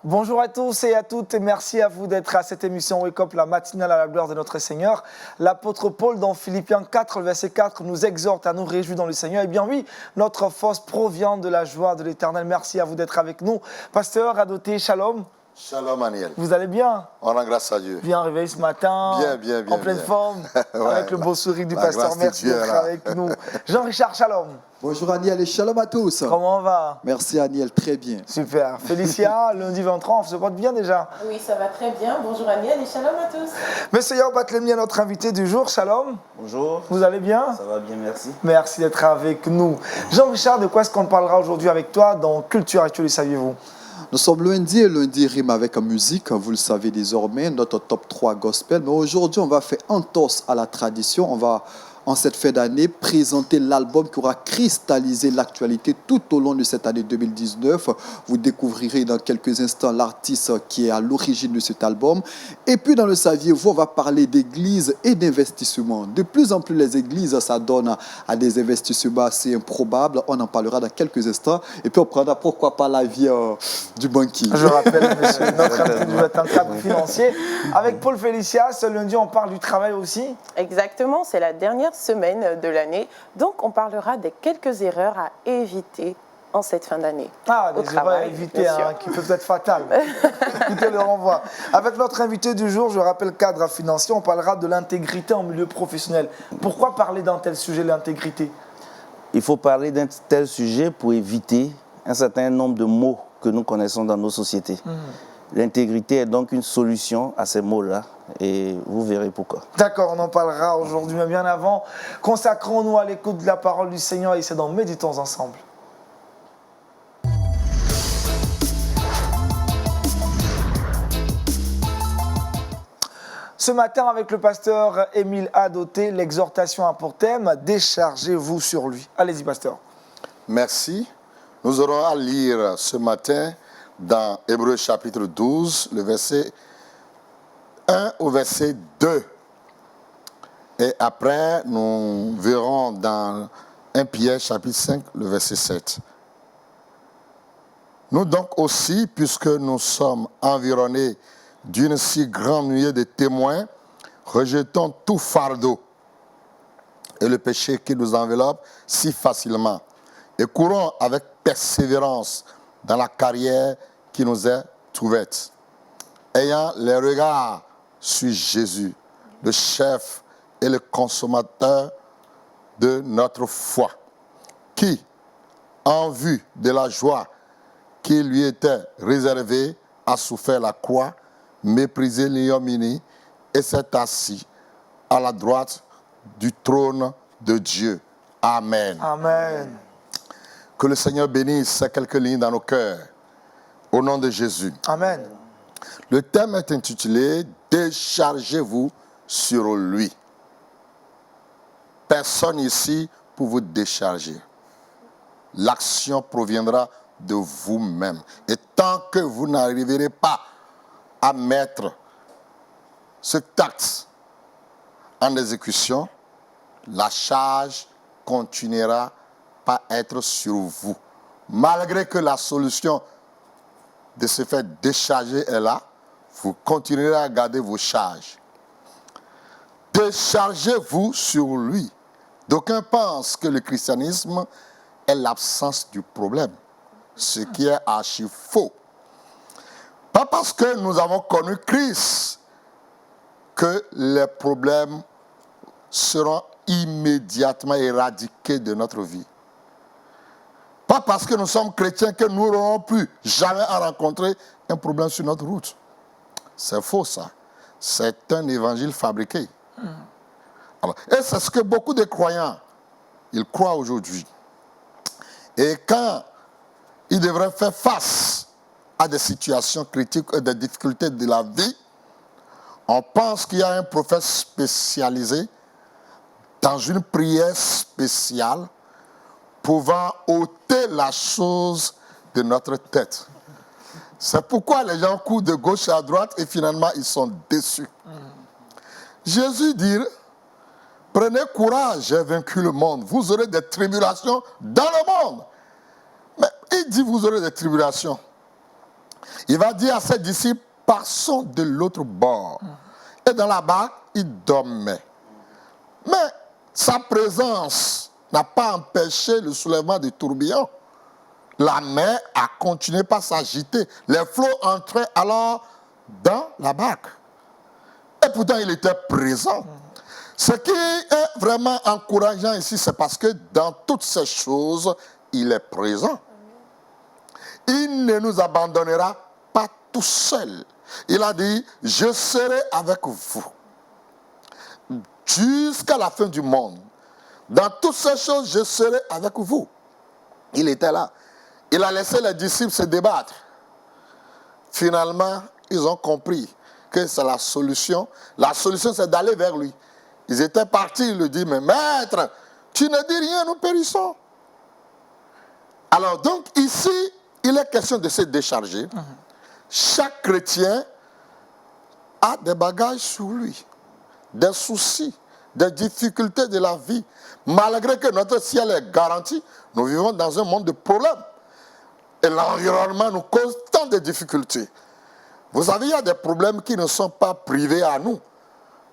Bonjour à tous et à toutes et merci à vous d'être à cette émission Wake Up, la matinale à la gloire de notre Seigneur. L'apôtre Paul dans Philippiens 4, verset 4 nous exhorte à nous réjouir dans le Seigneur. Eh bien oui, notre force provient de la joie de l'Éternel. Merci à vous d'être avec nous. Pasteur Adoté, shalom. Shalom Aniel. Vous allez bien? On rend grâce à Dieu. Bien réveillé ce matin. Bien. En pleine forme. Ouais, avec le beau sourire du la pasteur. grâce de Merci Dieu, d'être là. avec nous. Jean-Richard, shalom. Bonjour Aniel et shalom à tous. Comment on va? Merci Aniel, très bien. Super. Félicia, lundi 23, on se porte bien déjà. Oui, ça va très bien. Bonjour Aniel et shalom à tous. Monsieur Yao Batlemia, notre invité du jour, shalom. Bonjour, Vous allez bien? ça va bien, merci. Merci d'être avec nous. Jean-Richard, de quoi est-ce qu'on parlera aujourd'hui avec toi dans Culture Actuelle, saviez-vous? Nous sommes lundi et lundi rime avec musique, vous le savez désormais, notre top 3 gospel. Mais aujourd'hui, on va faire entorse à la tradition. On va, en cette fin d'année, présenter l'album qui aura cristallisé l'actualité tout au long de cette année 2019. Vous découvrirez dans quelques instants l'artiste qui est à l'origine de cet album. Et puis, dans le saviez-vous, on va parler d'église et d'investissement. De plus en plus, les églises, ça donne à des investissements assez improbables. On en parlera dans quelques instants. Et puis, on prendra pourquoi pas l'avis du banquier. Je rappelle, monsieur, notre invité du jour est un cadre financier. Avec Paul Félicia, ce lundi, on parle du travail aussi. Exactement, c'est la dernière semaine de l'année. Donc, on parlera des quelques erreurs à éviter en cette fin d'année. Ah, Au des erreurs à travail, éviter, bien sûr. qui peuvent être fatales. Écoutez le renvoi. Avec notre invité du jour, je rappelle cadre financier, on parlera de l'intégrité en milieu professionnel. Pourquoi parler d'un tel sujet, l'intégrité? Il faut parler d'un tel sujet pour éviter un certain nombre de mots que nous connaissons dans nos sociétés. L'intégrité est donc une solution à ces mots-là et vous verrez pourquoi. D'accord, on en parlera aujourd'hui, mais bien avant, consacrons-nous à l'écoute de la parole du Seigneur et c'est dans Méditons ensemble. Ce matin, avec le pasteur Émile Adoté, l'exhortation a pour thème « Déchargez-vous sur lui ». Allez-y, pasteur. Merci. Nous aurons à lire ce matin dans Hébreux chapitre 12, le verset 1 au verset 2. Et après, nous verrons dans 1 Pierre chapitre 5, le verset 7. Nous donc aussi, puisque nous sommes environnés d'une si grande nuée de témoins, rejetons tout fardeau et le péché qui nous enveloppe si facilement et courons avec persévérance dans la carrière qui nous est ouverte, ayant les regards sur Jésus, le chef et le consommateur de notre foi, qui, en vue de la joie qui lui était réservée, a souffert la croix, méprisé l'ignominie et s'est assis à la droite du trône de Dieu. Amen. Amen. Que le Seigneur bénisse ces quelques lignes dans nos cœurs. Au nom de Jésus. Amen. Le thème est intitulé « Déchargez-vous sur lui ». Personne ici pour vous décharger. L'action proviendra de vous-même. Et tant que vous n'arriverez pas à mettre ce acte en exécution, la charge continuera à être sur vous. Malgré que la solution de se faire décharger est là, vous continuerez à garder vos charges. Déchargez-vous sur lui. D'aucuns pensent que le christianisme est l'absence du problème, ce qui est archi faux. Pas parce que nous avons connu Christ que les problèmes seront immédiatement éradiqués de notre vie. Pas parce que nous sommes chrétiens que nous n'aurons plus jamais à rencontrer un problème sur notre route. C'est faux ça. C'est un évangile fabriqué. Alors, et c'est ce que beaucoup de croyants, ils croient aujourd'hui. Et quand ils devraient faire face à des situations critiques et des difficultés de la vie, on pense qu'il y a un prophète spécialisé dans une prière spéciale pouvant ôter la chose de notre tête. C'est pourquoi les gens courent de gauche à droite et finalement ils sont déçus. Jésus dit, prenez courage, j'ai vaincu le monde. Vous aurez des tribulations dans le monde. Mais il dit, vous aurez des tribulations. Il va dire à ses disciples, passons de l'autre bord. Et dans la barque, il dormait. Mais sa présence n'a pas empêché le soulèvement des tourbillons. La mer a continué par s'agiter. Les flots entraient alors dans la barque. Et pourtant, il était présent. Ce qui est vraiment encourageant ici, c'est parce que dans toutes ces choses, il est présent. Il ne nous abandonnera pas tout seul. Il a dit, je serai avec vous jusqu'à la fin du monde. Dans toutes ces choses, je serai avec vous. Il était là. Il a laissé les disciples se débattre. Finalement, ils ont compris que c'est la solution. La solution, c'est d'aller vers lui. Ils étaient partis, il lui dit, mais maître, tu ne dis rien, nous périssons. Alors donc ici, il est question de se décharger. Chaque chrétien a des bagages sur lui, des soucis, des difficultés de la vie. Malgré que notre ciel est garanti, nous vivons dans un monde de problèmes. Et l'environnement nous cause tant de difficultés. Vous savez, il y a des problèmes qui ne sont pas privés à nous.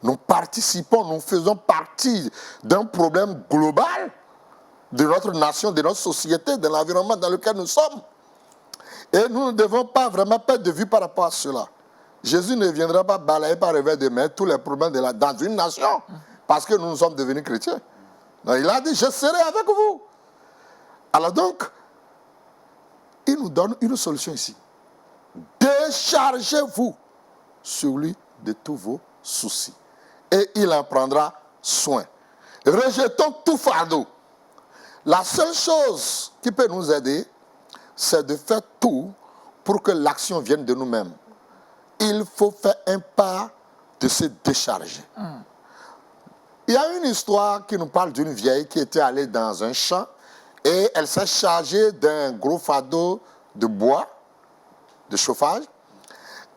Nous participons, nous faisons partie d'un problème global de notre nation, de notre société, de l'environnement dans lequel nous sommes. Et nous ne devons pas vraiment perdre de vue par rapport à cela. Jésus ne viendra pas balayer par revers de main tous les problèmes dans une nation parce que nous sommes devenus chrétiens. Donc, il a dit, je serai avec vous. Alors donc, il nous donne une solution ici. Déchargez-vous sur lui de tous vos soucis. Et il en prendra soin. Rejetons tout fardeau. La seule chose qui peut nous aider, c'est de faire tout pour que l'action vienne de nous-mêmes. Il faut faire un pas de se décharger. Il y a une histoire qui nous parle d'une vieille qui était allée dans un champ et elle s'est chargée d'un gros fardeau de bois, de chauffage.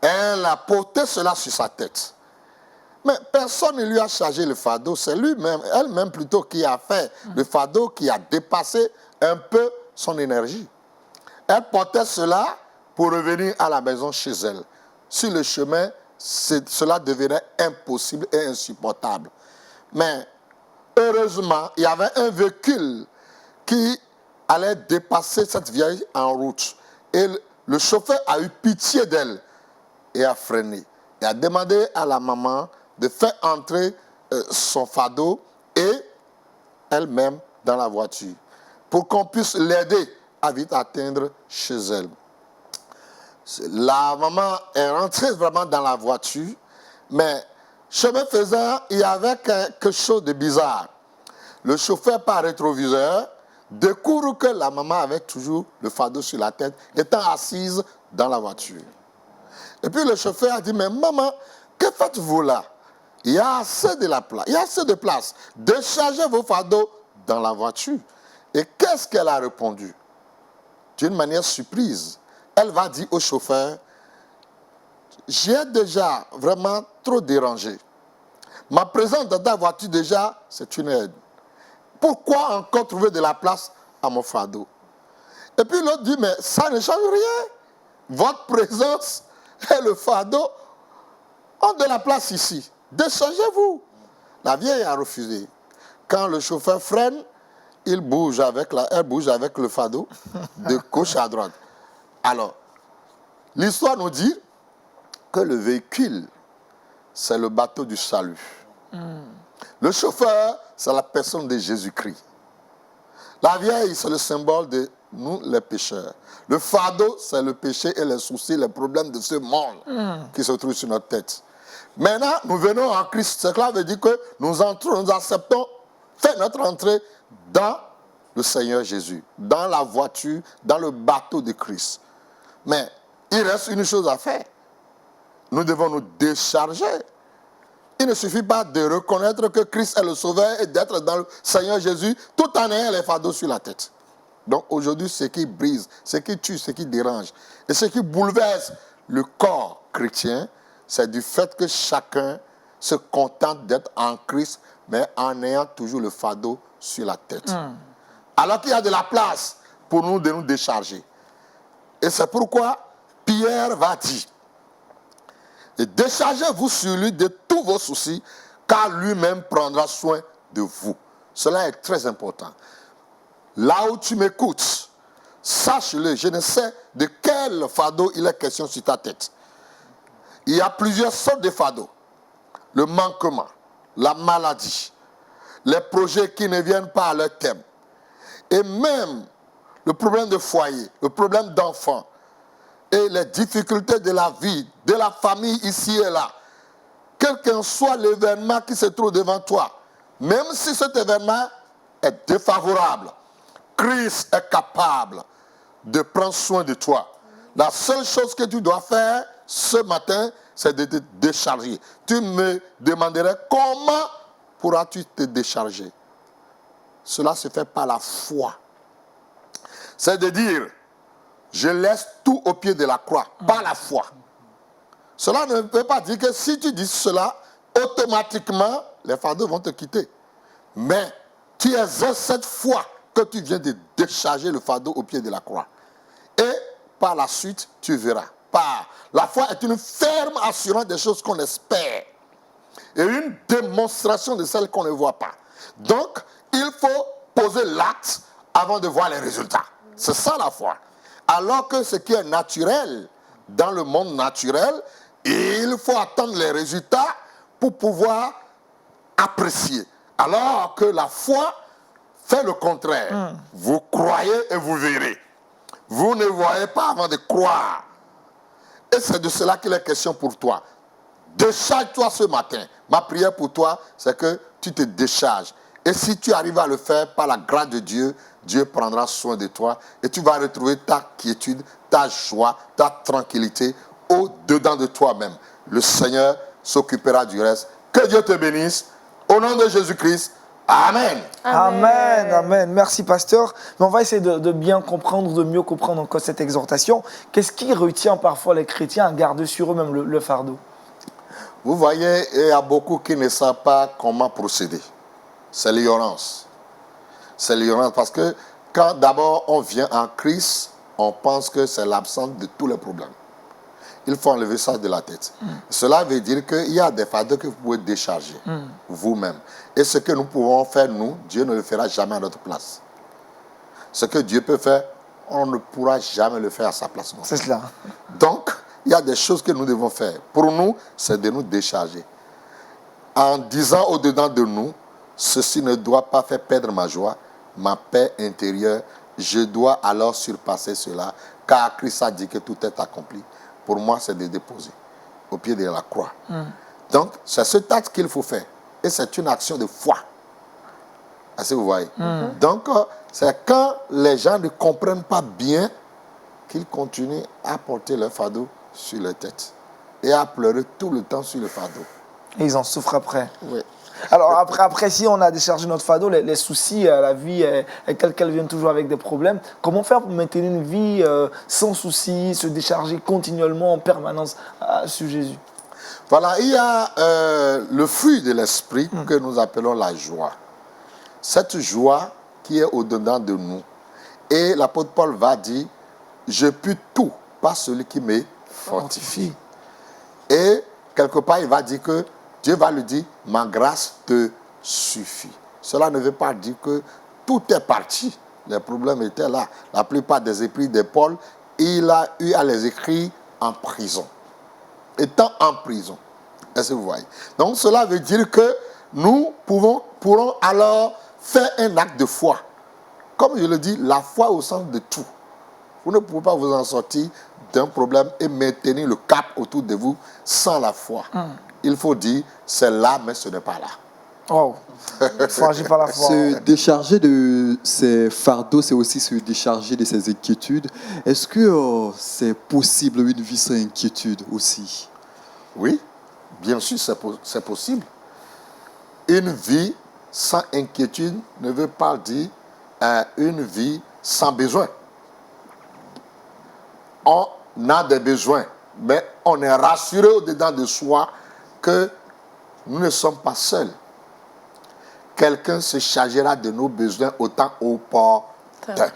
Elle a porté cela sur sa tête. Mais personne ne lui a chargé le fardeau, c'est lui-même, elle-même plutôt qui a fait le fardeau, qui a dépassé un peu son énergie. Elle portait cela pour revenir à la maison chez elle. Sur le chemin, cela devenait impossible et insupportable. Mais heureusement, il y avait un véhicule qui allait dépasser cette vieille en route. Et le chauffeur a eu pitié d'elle et a freiné. Il a demandé à la maman de faire entrer son fardeau et elle-même dans la voiture pour qu'on puisse l'aider à vite atteindre chez elle. La maman est rentrée vraiment dans la voiture, mais chemin faisant, il y avait quelque chose de bizarre. Le chauffeur par rétroviseur découvre que la maman avait toujours le fardeau sur la tête, étant assise dans la voiture. Et puis le chauffeur a dit, mais maman, que faites-vous là? Il y a assez de place. Déchargez vos fardeaux dans la voiture. Et qu'est-ce qu'elle a répondu? D'une manière surprise, elle va dire au chauffeur, j'ai déjà vraiment trop dérangé. Ma présence dans ta voiture déjà, c'est une aide. Pourquoi encore trouver de la place à mon fardeau? Et puis l'autre dit, mais ça ne change rien. Votre présence et le fardeau ont de la place ici. Déchargez-vous. La vieille a refusé. Quand le chauffeur freine, elle bouge avec le fardeau de gauche à droite. Alors, l'histoire nous dit que le véhicule, c'est le bateau du salut. Le chauffeur, c'est la personne de Jésus-Christ. La vieille, c'est le symbole de nous, les pécheurs. Le fardeau, c'est le péché et les soucis, les problèmes de ce monde qui se trouvent sur notre tête. Maintenant, nous venons en Christ. Cela veut dire que nous entrons, nous acceptons, faire notre entrée dans le Seigneur Jésus, dans la voiture, dans le bateau de Christ. Mais il reste une chose à faire. Nous devons nous décharger. Il ne suffit pas de reconnaître que Christ est le Sauveur et d'être dans le Seigneur Jésus tout en ayant les fardeaux sur la tête. Donc aujourd'hui, ce qui brise, ce qui tue, ce qui dérange et ce qui bouleverse le corps chrétien, c'est du fait que chacun se contente d'être en Christ, mais en ayant toujours le fardeau sur la tête. Alors qu'il y a de la place pour nous de nous décharger. Et c'est pourquoi Hier va dire, et déchargez-vous sur lui de tous vos soucis, car lui-même prendra soin de vous. Cela est très important. Là où tu m'écoutes, sache-le, je ne sais de quel fardeau il est question sur ta tête. Il y a plusieurs sortes de fardeaux. Le manquement, la maladie, les projets qui ne viennent pas à leur thème. Et même le problème de foyer, le problème d'enfant et les difficultés de la vie, de la famille ici et là. Quel qu'en soit l'événement qui se trouve devant toi, même si cet événement est défavorable, Christ est capable de prendre soin de toi. La seule chose que tu dois faire ce matin, c'est de te décharger. Tu me demanderais comment pourras-tu te décharger? Cela se fait par la foi. C'est de dire, je laisse tout au pied de la croix, par la foi. Cela ne veut pas dire que si tu dis cela, automatiquement, les fardeaux vont te quitter. Mais tu exerces cette foi que tu viens de décharger le fardeau au pied de la croix. Et par la suite, tu verras. La foi est une ferme assurance des choses qu'on espère et une démonstration de celles qu'on ne voit pas. Donc, il faut poser l'acte avant de voir les résultats. C'est ça la foi. Alors que ce qui est naturel, dans le monde naturel, il faut attendre les résultats pour pouvoir apprécier. Alors que la foi fait le contraire. Vous croyez et vous verrez. Vous ne voyez pas avant de croire. Et c'est de cela qu'il est question pour toi. Décharge-toi ce matin. Ma prière pour toi, c'est que tu te décharges. Et si tu arrives à le faire par la grâce de Dieu, Dieu prendra soin de toi et tu vas retrouver ta quiétude, ta joie, ta tranquillité au-dedans de toi-même. Le Seigneur s'occupera du reste. Que Dieu te bénisse. Au nom de Jésus-Christ. Amen. Amen, amen. Merci, pasteur. Mais on va essayer de bien comprendre, de mieux comprendre encore cette exhortation. Qu'est-ce qui retient parfois les chrétiens à garder sur eux-mêmes le fardeau? Vous voyez, il y a beaucoup qui ne savent pas comment procéder. C'est l'ignorance. C'est l'ignorance parce que quand d'abord on vient en Christ, on pense que c'est l'absence de tous les problèmes. Il faut enlever ça de la tête. Cela veut dire qu'il y a des fardeaux que vous pouvez décharger vous-même. Et ce que nous pouvons faire, nous, Dieu ne le fera jamais à notre place. Ce que Dieu peut faire, on ne pourra jamais le faire à sa place. C'est cela. Donc, il y a des choses que nous devons faire. Pour nous, c'est de nous décharger. En disant au-dedans de nous, ceci ne doit pas faire perdre ma joie, ma paix intérieure. Je dois alors surpasser cela, car Christ a dit que tout est accompli. Pour moi, c'est de déposer au pied de la croix. Donc, c'est cet acte qu'il faut faire. Et c'est une action de foi. Est-ce que vous voyez? Donc, c'est quand les gens ne comprennent pas bien qu'ils continuent à porter leur fardeau sur leur tête et à pleurer tout le temps sur le fardeau. Et ils en souffrent après. Oui. Alors après, si on a déchargé notre fardeau, les soucis, la vie est telle qu'elle vient toujours avec des problèmes. Comment faire pour maintenir une vie sans soucis, se décharger continuellement en permanence sur Jésus? Voilà, il y a le fruit de l'esprit que nous appelons la joie. Cette joie qui est au-dedans de nous. Et l'apôtre Paul va dire, je puis tout par celui qui me fortifie. Et quelque part, il va dire que Dieu va lui dire, ma grâce te suffit. Cela ne veut pas dire que tout est parti. Les problèmes étaient là. La plupart des écrits de Paul, il a eu à les écrire en prison. Étant en prison. Est-ce que vous voyez? Donc cela veut dire que nous pourrons alors faire un acte de foi. Comme je le dis, la foi au centre de tout. Vous ne pouvez pas vous en sortir d'un problème et maintenir le cap autour de vous sans la foi. Il faut dire, c'est là, mais ce n'est pas là. Wow. Il faut agir par la foi. Se décharger de ses fardeaux, c'est aussi se décharger de ses inquiétudes. Est-ce que c'est possible une vie sans inquiétude aussi? Oui, bien sûr, c'est possible. Une vie sans inquiétude ne veut pas dire une vie sans besoin. On a des besoins, mais on est rassuré au-dedans de soi que nous ne sommes pas seuls. Quelqu'un se chargera de nos besoins autant opportun.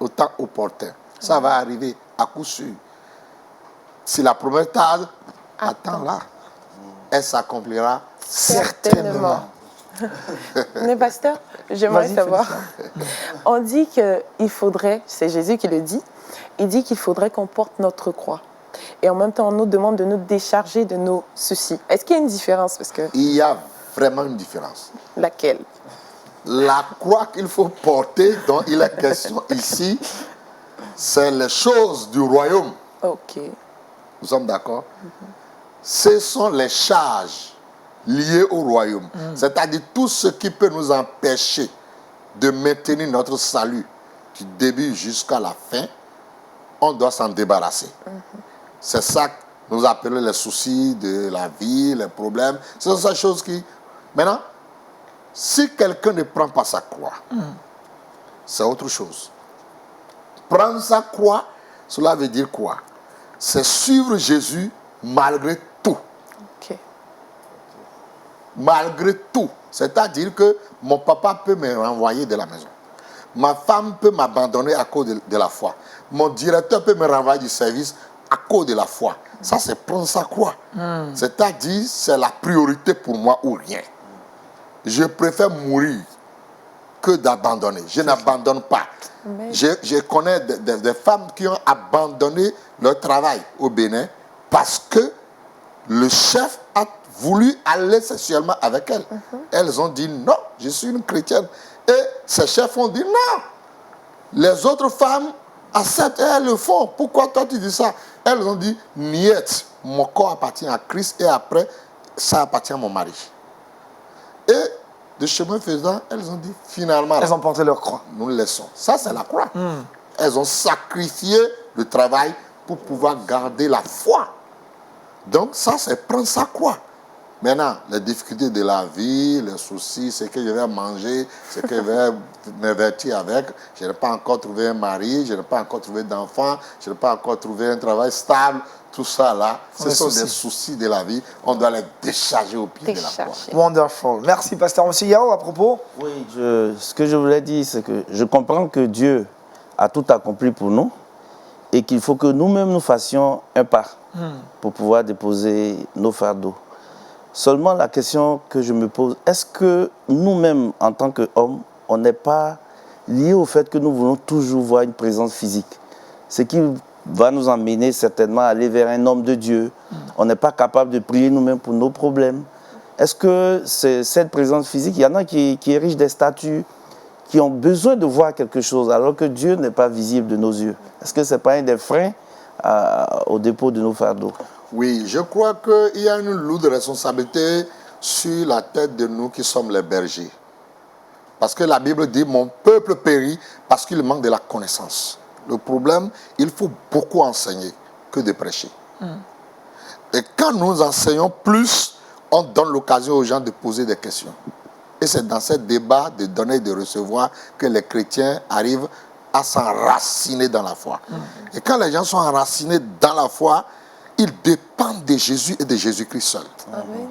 Autant opportun. Ça va arriver à coup sûr. Si la promesse tarde, attends-la. Elle s'accomplira Certainement. Mais pasteur, j'aimerais Vas-y, savoir. Félicia. On dit qu'il faudrait, c'est Jésus qui le dit, il dit qu'il faudrait qu'on porte notre croix. Et en même temps, on nous demande de nous décharger de nos soucis. Est-ce qu'il y a une différence? Parce que Il y a vraiment une différence. laquelle? La croix qu'il faut porter, dont il est question ici, c'est les choses du royaume. Ok. Nous sommes d'accord? Ce sont les charges liées au royaume. C'est-à-dire tout ce qui peut nous empêcher de maintenir notre salut du début jusqu'à la fin, on doit s'en débarrasser. C'est ça que nous appelons les soucis de la vie, les problèmes. Ce sont ces choses qui... Maintenant, si quelqu'un ne prend pas sa croix, c'est autre chose. Prendre sa croix, cela veut dire quoi? C'est suivre Jésus malgré tout. Ok. Malgré tout. C'est-à-dire que mon papa peut me renvoyer de la maison. Ma femme peut m'abandonner à cause de la foi. Mon directeur peut me renvoyer du service à cause de la foi. Ça, c'est prendre sa croix. C'est-à-dire, c'est la priorité pour moi ou rien. Je préfère mourir que d'abandonner. Je n'abandonne pas. Amen. Je connais des femmes qui ont abandonné leur travail au Bénin parce que le chef a voulu aller sexuellement avec elles. Elles ont dit non, je suis une chrétienne. Et ces chefs ont dit non. Les autres femmes acceptent et elles le font. Pourquoi toi tu dis ça? Elles ont dit niet, mon corps appartient à Christ et après ça appartient à mon mari. Et de chemin faisant, elles ont dit finalement, Elles ont porté leur croix. nous le laissons. Ça, c'est la croix. Elles ont sacrifié le travail pour pouvoir garder la foi. Donc, ça, c'est prendre sa croix. Maintenant, les difficultés de la vie, les soucis, ce que je vais manger, ce que je vais me vêtir avec. Je n'ai pas encore trouvé un mari, je n'ai pas encore trouvé d'enfant, je n'ai pas encore trouvé un travail stable. Tout ça, là, ce Les sont soucis. des soucis de la vie. On doit les décharger au pied de la croix. Décharger. Wonderful. Merci, pasteur. Monsieur Yao, à propos. Oui, ce que je voulais dire, c'est que je comprends que Dieu a tout accompli pour nous et qu'il faut que nous-mêmes nous fassions un pas pour pouvoir déposer nos fardeaux. Seulement, la question que je me pose, est-ce que nous-mêmes, en tant qu'hommes, on n'est pas liés au fait que nous voulons toujours voir une présence physique? Ce qui va nous emmener certainement à aller vers un homme de Dieu. On n'est pas capable de prier nous-mêmes pour nos problèmes. Est-ce que c'est cette présence physique, il y en a qui érigent des statues, qui ont besoin de voir quelque chose, alors que Dieu n'est pas visible de nos yeux? Est-ce que ce n'est pas un des freins au dépôt de nos fardeaux? Oui, je crois qu'il y a une lourde responsabilité sur la tête de nous qui sommes les bergers. Parce que la Bible dit, mon peuple périt parce qu'il manque de la connaissance. Le problème, il faut beaucoup enseigner que de prêcher. Et quand nous enseignons plus, on donne l'occasion aux gens de poser des questions. Et c'est dans ce débat de donner et de recevoir que les chrétiens arrivent à s'enraciner dans la foi. Et quand les gens sont enracinés dans la foi, ils dépendent de Jésus et de Jésus-Christ seul. Amen.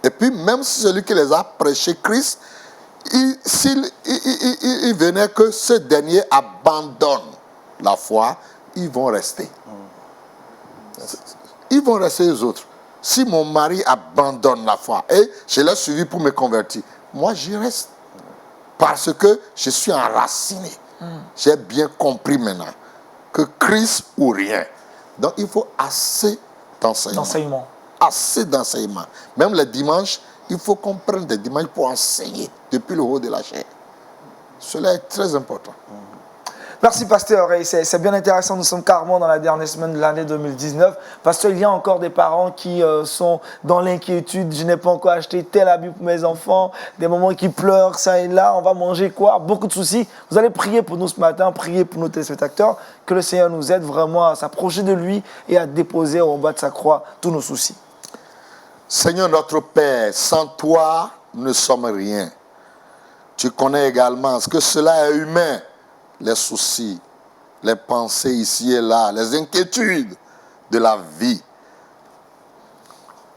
Et puis même si celui qui les a prêché Christ, il venait que ce dernier abandonne la foi, ils vont rester. Ils vont rester les autres. Si mon mari abandonne la foi et je l'ai suivi pour me convertir, moi j'y reste. Parce que je suis enraciné. J'ai bien compris maintenant que Christ ou rien. Donc il faut assez d'enseignement. Assez d'enseignement. Même les dimanches, il faut qu'on prenne des dimanches pour enseigner depuis le haut de la chair. Cela est très important. Merci, pasteur. Et c'est bien intéressant. Nous sommes carrément dans la dernière semaine de l'année 2019. Pasteur, il y a encore des parents qui sont dans l'inquiétude. Je n'ai pas encore acheté tel habit pour mes enfants. Des moments qui pleurent, ça et là. On va manger quoi? Beaucoup de soucis. Vous allez prier pour nous ce matin, prier pour nos téléspectateurs. Que le Seigneur nous aide vraiment à s'approcher de lui et à déposer au bas de sa croix tous nos soucis. Seigneur notre Père, sans toi, nous ne sommes rien. Tu connais également ce que cela est humain. Les soucis, les pensées ici et là, les inquiétudes de la vie.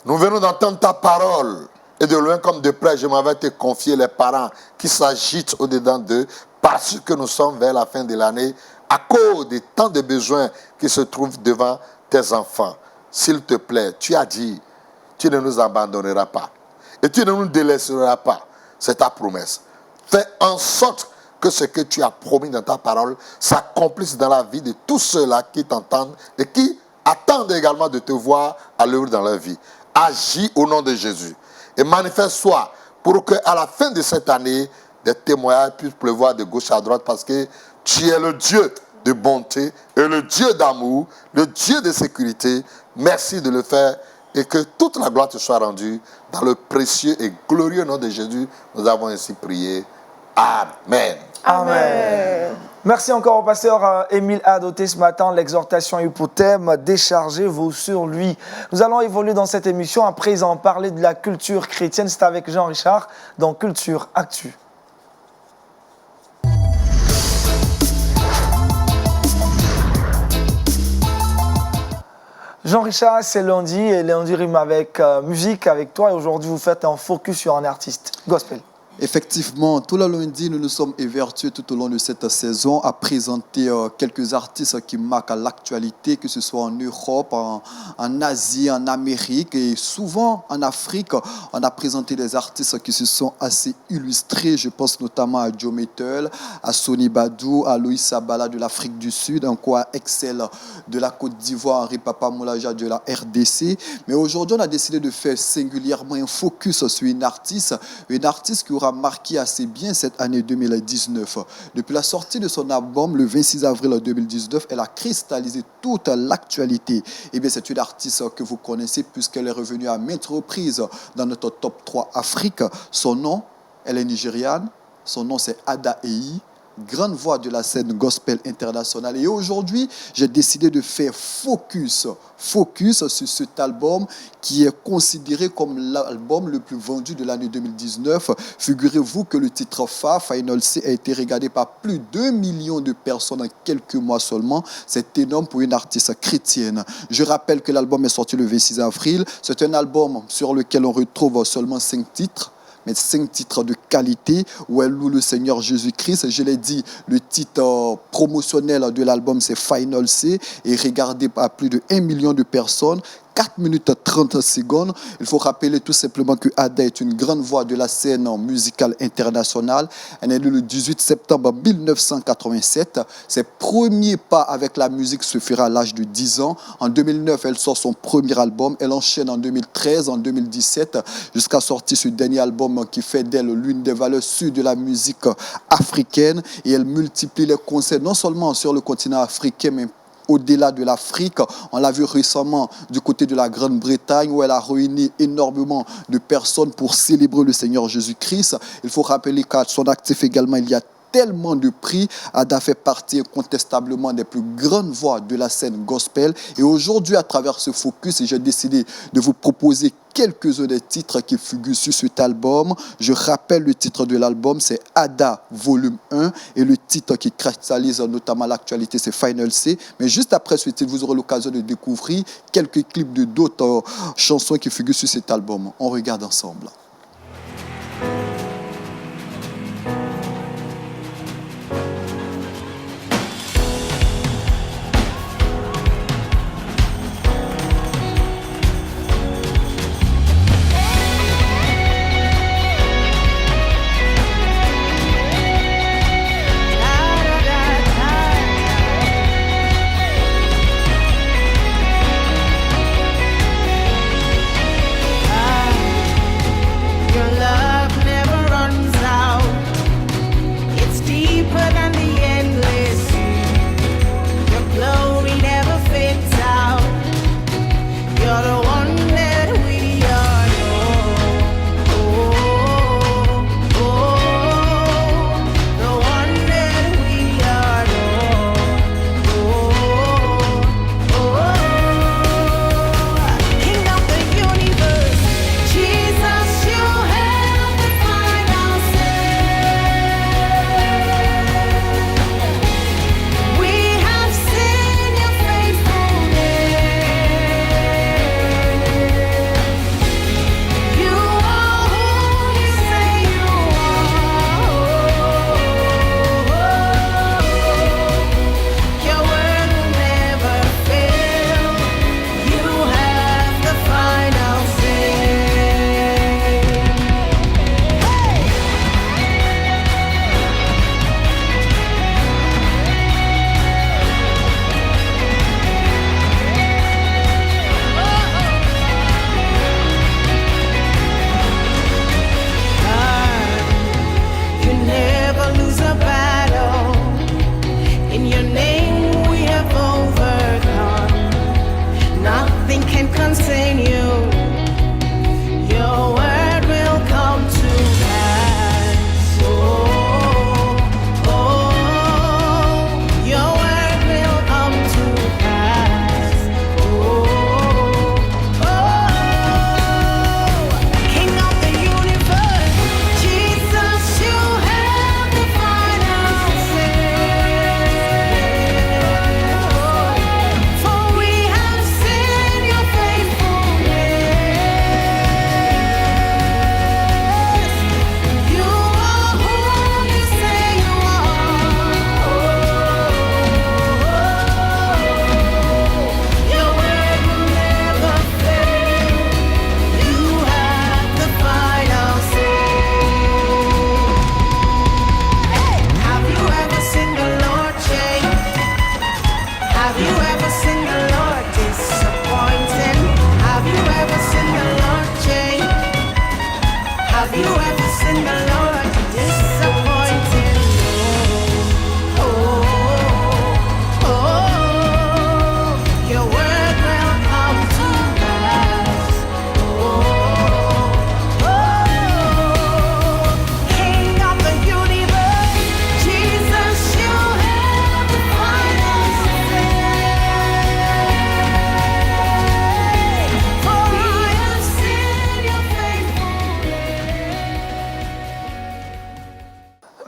Nous venons d'entendre ta parole et de loin comme de près, je m'avais te confier les parents qui s'agitent au-dedans d'eux parce que nous sommes vers la fin de l'année à cause des tant de besoins qui se trouvent devant tes enfants. s'il te plaît, tu as dit, tu ne nous abandonneras pas et tu ne nous délaisseras pas. C'est ta promesse. Fais en sorte que ce que tu as promis dans ta parole s'accomplisse dans la vie de tous ceux-là qui t'entendent et qui attendent également de te voir à l'œuvre dans leur vie. Agis au nom de Jésus et manifeste-toi pour qu'à la fin de cette année, des témoignages puissent pleuvoir de gauche à droite parce que tu es le Dieu de bonté et le Dieu d'amour, le Dieu de sécurité. Merci de le faire et que toute la gloire te soit rendue dans le précieux et glorieux nom de Jésus. Nous avons ainsi prié. Amen. Amen. Merci encore au pasteur Émile Adoté ce matin. L'exhortation est pour thème « Déchargez-vous sur lui ». Nous allons évoluer dans cette émission. À présent, parler de la culture chrétienne. C'est avec Jean Richard dans Culture Actu. Jean-Richard, c'est lundi et lundi rime avec musique avec toi et aujourd'hui vous faites un focus sur un artiste gospel. Effectivement, tout le lundi, nous nous sommes évertués tout au long de cette saison à présenter quelques artistes qui marquent l'actualité, que ce soit en Europe, en Asie, en Amérique et souvent en Afrique. On a présenté des artistes qui se sont assez illustrés. Je pense notamment à Joe Mettle, à Sonny Badou, à Loïs Sabala de l'Afrique du Sud, encore à Excel de la Côte d'Ivoire, Henri Papa Moulaja de la RDC. Mais aujourd'hui, on a décidé de faire singulièrement un focus sur une artiste qui aura marqué assez bien cette année 2019. Depuis la sortie de son album le 26 avril 2019, elle a cristallisé toute l'actualité. Et bien, c'est une artiste que vous connaissez puisqu'elle est revenue à maintes reprises dans notre top 3 Afrique. Son nom, elle est nigériane. Son nom, c'est Ada Eyi, grande voix de la scène gospel internationale. Et aujourd'hui, j'ai décidé de faire focus sur cet album qui est considéré comme l'album le plus vendu de l'année 2019. Figurez-vous que le titre Final C a été regardé par plus de 2 millions de personnes en quelques mois seulement. C'est énorme pour une artiste chrétienne. Je rappelle que l'album est sorti le 26 avril. C'est un album sur lequel on retrouve seulement 5 titres. Mais 5 titres de qualité où elle loue le Seigneur Jésus-Christ. Je l'ai dit, le titre promotionnel de l'album, c'est Final C, et regardé par plus de 1 million de personnes. 4 minutes 30 secondes. Il faut rappeler tout simplement que Ada est une grande voix de la scène musicale internationale. Elle est née le 18 septembre 1987. Ses premiers pas avec la musique se feront à l'âge de 10 ans. En 2009, elle sort son premier album. Elle enchaîne en 2013, en 2017, jusqu'à sortir ce dernier album qui fait d'elle l'une des valeurs sûres de la musique africaine. Et elle multiplie les concerts, non seulement sur le continent africain, mais au-delà de l'Afrique. On l'a vu récemment du côté de la Grande-Bretagne où elle a réuni énormément de personnes pour célébrer le Seigneur Jésus-Christ. Il faut rappeler qu'à son actif également, il y a tellement de prix. Ada fait partie incontestablement des plus grandes voix de la scène gospel. Et aujourd'hui, à travers ce focus, j'ai décidé de vous proposer quelques-uns des titres qui figurent sur cet album. Je rappelle le titre de l'album, c'est Ada Volume 1. Et le titre qui cristallise notamment l'actualité, c'est Final C. Mais juste après ce titre, vous aurez l'occasion de découvrir quelques clips de d'autres chansons qui figurent sur cet album. On regarde ensemble.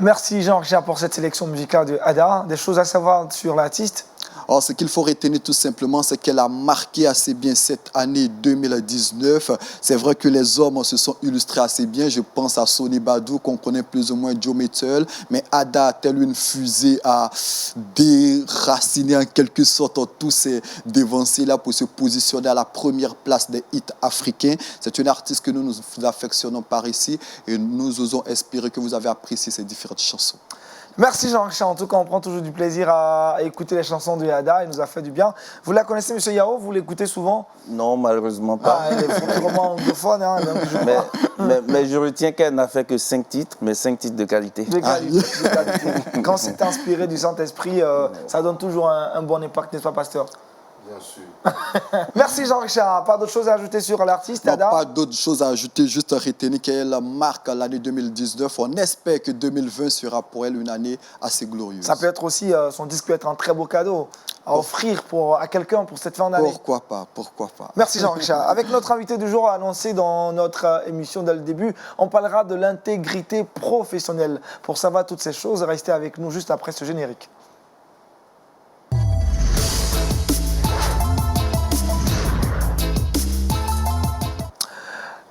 Merci Jean-Richard pour cette sélection musicale de Ada. Des choses à savoir sur l'artiste? Alors, ce qu'il faut retenir tout simplement, c'est qu'elle a marqué assez bien cette année 2019. C'est vrai que les hommes se sont illustrés assez bien. Je pense à Sonny Badou, qu'on connaît plus ou moins, Joe Mettel. Mais Ada, telle une fusée, a déraciner en quelque sorte tous ces dévancés-là pour se positionner à la première place des hits africains. C'est une artiste que nous affectionnons par ici et nous osons espérer que vous avez apprécié ces différentes chansons. Merci Jean-Richard. En tout cas, on prend toujours du plaisir à écouter les chansons de Ada. Il nous a fait du bien. Vous la connaissez, Monsieur Yao? Vous l'écoutez souvent? Non, malheureusement pas. Ah, elle est vraiment anglophone. Hein, donc Mais je retiens qu'elle n'a fait que 5 titres, mais 5 titres de qualité. de qualité, de qualité. Quand c'est inspiré du Saint-Esprit, ça donne toujours un bon impact, n'est-ce pas, pasteur? Bien sûr. Merci Jean-Richard. Pas d'autres choses à ajouter sur l'artiste, Non, Ada? pas d'autres choses à ajouter, juste retenir qu'elle marque l'année 2019. On espère que 2020 sera pour elle une année assez glorieuse. Ça peut être aussi, son disque peut être un très beau cadeau à offrir à quelqu'un pour cette fin d'année. Pourquoi pas, pourquoi pas. Merci Jean-Richard. Avec notre invité du jour annoncé dans notre émission dès le début, on parlera de l'intégrité professionnelle. Pour savoir toutes ces choses, restez avec nous juste après ce générique.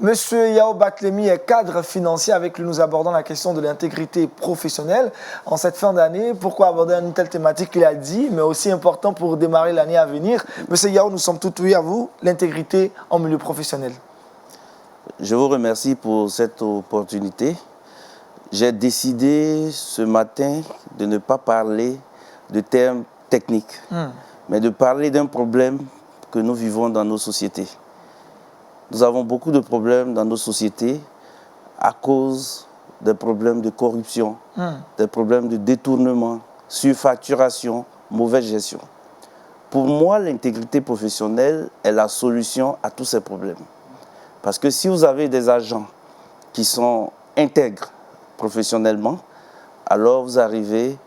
Monsieur Yao Batlemi est cadre financier. Avec lui, nous abordons la question de l'intégrité professionnelle. En cette fin d'année, pourquoi aborder une telle thématique qu'il a dit, mais aussi important pour démarrer l'année à venir? Monsieur Yao, nous sommes tout oui à vous, l'intégrité en milieu professionnel. Je vous remercie pour cette opportunité. J'ai décidé ce matin de ne pas parler de termes techniques, mais de parler d'un problème que nous vivons dans nos sociétés. Nous avons beaucoup de problèmes dans nos sociétés à cause des problèmes de corruption, des problèmes de détournement, surfacturation, mauvaise gestion. Pour moi, l'intégrité professionnelle est la solution à tous ces problèmes. Parce que si vous avez des agents qui sont intègres professionnellement, alors vous arrivez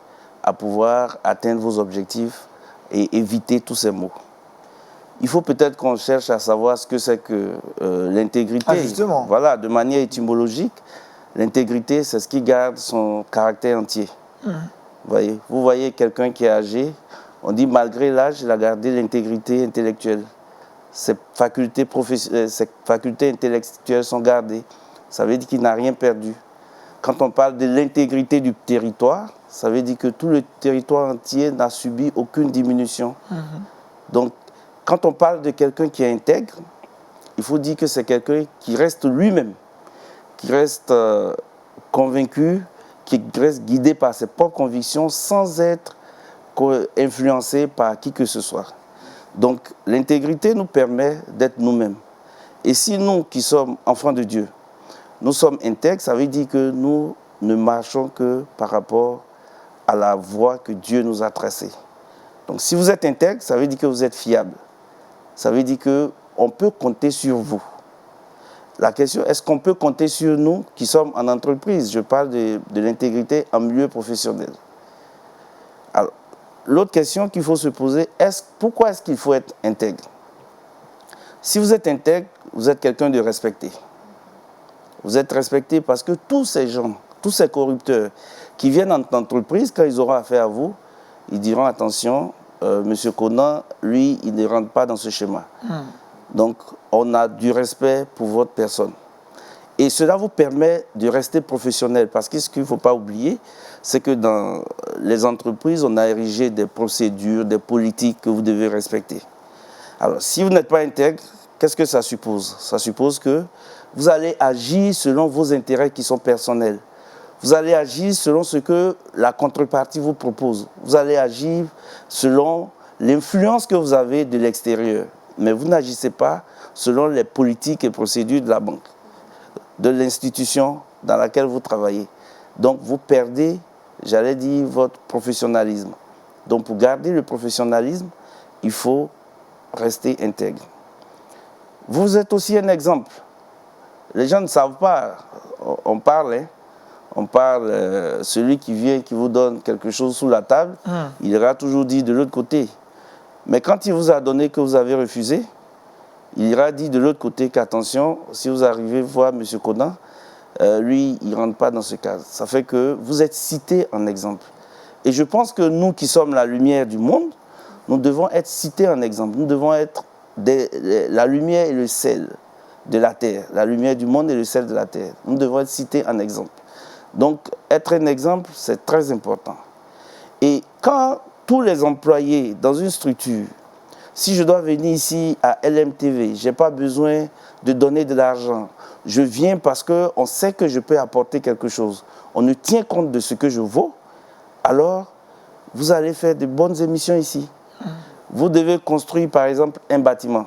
à pouvoir atteindre vos objectifs et éviter tous ces maux. Il faut peut-être qu'on cherche à savoir ce que c'est que l'intégrité. Ah, justement. Voilà, de manière étymologique, l'intégrité, c'est ce qui garde son caractère entier. Vous voyez quelqu'un qui est âgé, on dit malgré l'âge, il a gardé l'intégrité intellectuelle. Ses facultés intellectuelles sont gardées. Ça veut dire qu'il n'a rien perdu. Quand on parle de l'intégrité du territoire, ça veut dire que tout le territoire entier n'a subi aucune diminution. Donc, quand on parle de quelqu'un qui est intègre, il faut dire que c'est quelqu'un qui reste lui-même, qui reste convaincu, qui reste guidé par ses propres convictions sans être influencé par qui que ce soit. Donc l'intégrité nous permet d'être nous-mêmes. Et si nous qui sommes enfants de Dieu, nous sommes intègres, ça veut dire que nous ne marchons que par rapport à la voie que Dieu nous a tracée. Donc si vous êtes intègre, ça veut dire que vous êtes fiable. Ça veut dire qu'on peut compter sur vous. La question, est-ce qu'on peut compter sur nous qui sommes en entreprise? Je parle de l'intégrité en milieu professionnel. Alors, l'autre question qu'il faut se poser, pourquoi est-ce qu'il faut être intègre? Si vous êtes intègre, vous êtes quelqu'un de respecté. Vous êtes respecté parce que tous ces gens, tous ces corrupteurs qui viennent en entreprise, quand ils auront affaire à vous, ils diront attention, Monsieur Conan, lui, il ne rentre pas dans ce schéma. Donc, on a du respect pour votre personne. Et cela vous permet de rester professionnel. Parce que ce qu'il ne faut pas oublier, c'est que dans les entreprises, on a érigé des procédures, des politiques que vous devez respecter. Alors, si vous n'êtes pas intègre, qu'est-ce que ça suppose? Ça suppose que vous allez agir selon vos intérêts qui sont personnels. Vous allez agir selon ce que la contrepartie vous propose. Vous allez agir selon l'influence que vous avez de l'extérieur. Mais vous n'agissez pas selon les politiques et procédures de la banque, de l'institution dans laquelle vous travaillez. Donc vous perdez, j'allais dire, votre professionnalisme. Donc pour garder le professionnalisme, il faut rester intègre. Vous êtes aussi un exemple. Les gens ne savent pas, on parle, hein. On parle, celui qui vient, qui vous donne quelque chose sous la table, il ira toujours dire de l'autre côté. Mais quand il vous a donné que vous avez refusé, il ira dire de l'autre côté qu'attention, si vous arrivez voir M. Conan, lui, il ne rentre pas dans ce cadre. Ça fait que vous êtes cité en exemple. Et je pense que nous qui sommes la lumière du monde, nous devons être cités en exemple. Nous devons être la lumière et le sel de la terre. La lumière du monde et le sel de la terre. Nous devons être cités en exemple. Donc, être un exemple, c'est très important. Et quand tous les employés dans une structure, si je dois venir ici à LMTV, je n'ai pas besoin de donner de l'argent. Je viens parce qu'on sait que je peux apporter quelque chose. On ne tient compte de ce que je vaux. Alors, vous allez faire de bonnes émissions ici. Vous devez construire, par exemple, un bâtiment.